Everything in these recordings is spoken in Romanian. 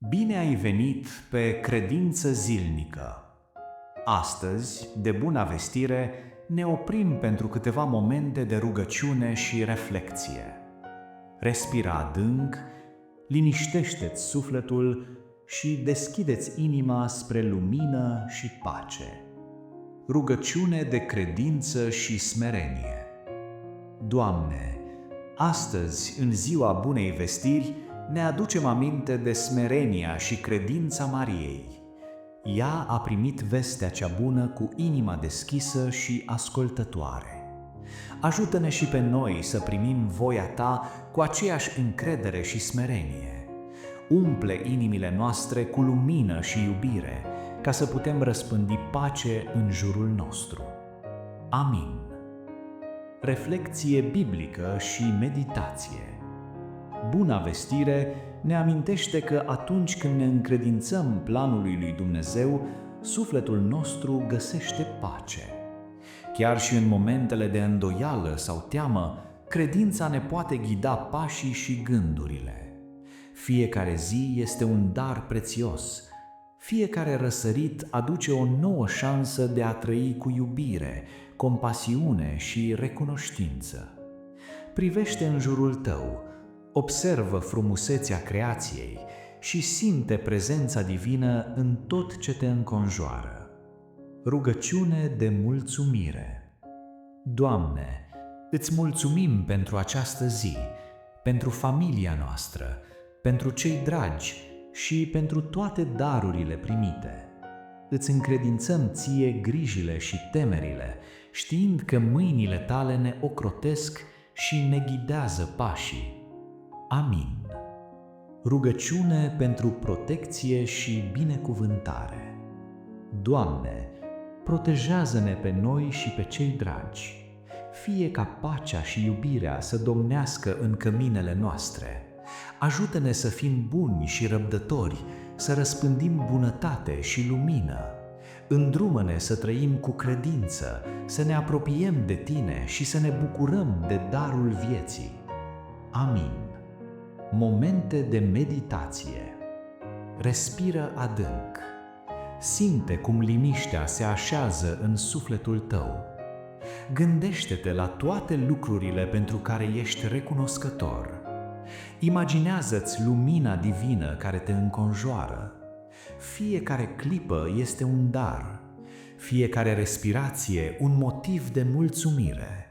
Bine ai venit pe Credință Zilnică! Astăzi, de Buna Vestire, ne oprim pentru câteva momente de rugăciune și reflecție. Respira adânc, liniștește-ți sufletul și deschideți inima spre lumină și pace. Rugăciune de credință și smerenie. Doamne, astăzi, în ziua Bunei Vestiri, ne aducem aminte de smerenia și credința Mariei. Ea a primit vestea cea bună cu inima deschisă și ascultătoare. Ajută-ne și pe noi să primim voia Ta cu aceeași încredere și smerenie. Umple inimile noastre cu lumină și iubire, ca să putem răspândi pace în jurul nostru. Amin. Reflecție biblică și meditație. Buna Vestire ne amintește că atunci când ne încredințăm planului lui Dumnezeu, sufletul nostru găsește pace. Chiar și în momentele de îndoială sau teamă, credința ne poate ghida pașii și gândurile. Fiecare zi este un dar prețios. Fiecare răsărit aduce o nouă șansă de a trăi cu iubire, compasiune și recunoștință. Privește în jurul tău, observă frumusețea creației și simte prezența divină în tot ce te înconjoară. Rugăciune de mulțumire. Doamne, îți mulțumim pentru această zi, pentru familia noastră, pentru cei dragi și pentru toate darurile primite. Îți încredințăm Ție grijile și temerile, știind că mâinile Tale ne ocrotesc și ne ghidează pașii. Amin. Rugăciune pentru protecție și binecuvântare. Doamne, protejează-ne pe noi și pe cei dragi. Fie ca pacea și iubirea să domnească în căminele noastre. Ajută-ne să fim buni și răbdători, să răspândim bunătate și lumină. Îndrumă-ne să trăim cu credință, să ne apropiem de Tine și să ne bucurăm de darul vieții. Amin. Momente de meditație. Respiră adânc. Simte cum liniștea se așează în sufletul tău. Gândește-te la toate lucrurile pentru care ești recunoscător. Imaginează-ți lumina divină care te înconjoară. Fiecare clipă este un dar. Fiecare respirație un motiv de mulțumire.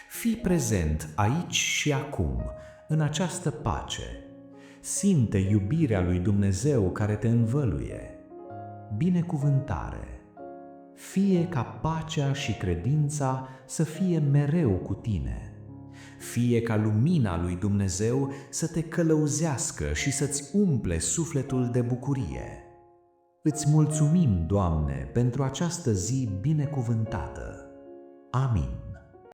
Fii prezent aici și acum, în această pace. Simte iubirea lui Dumnezeu care te învăluie. Binecuvântare. Fie ca pacea și credința să fie mereu cu tine. Fie ca lumina lui Dumnezeu să te călăuzească și să-ți umple sufletul de bucurie. Îți mulțumim, Doamne, pentru această zi binecuvântată. Amin.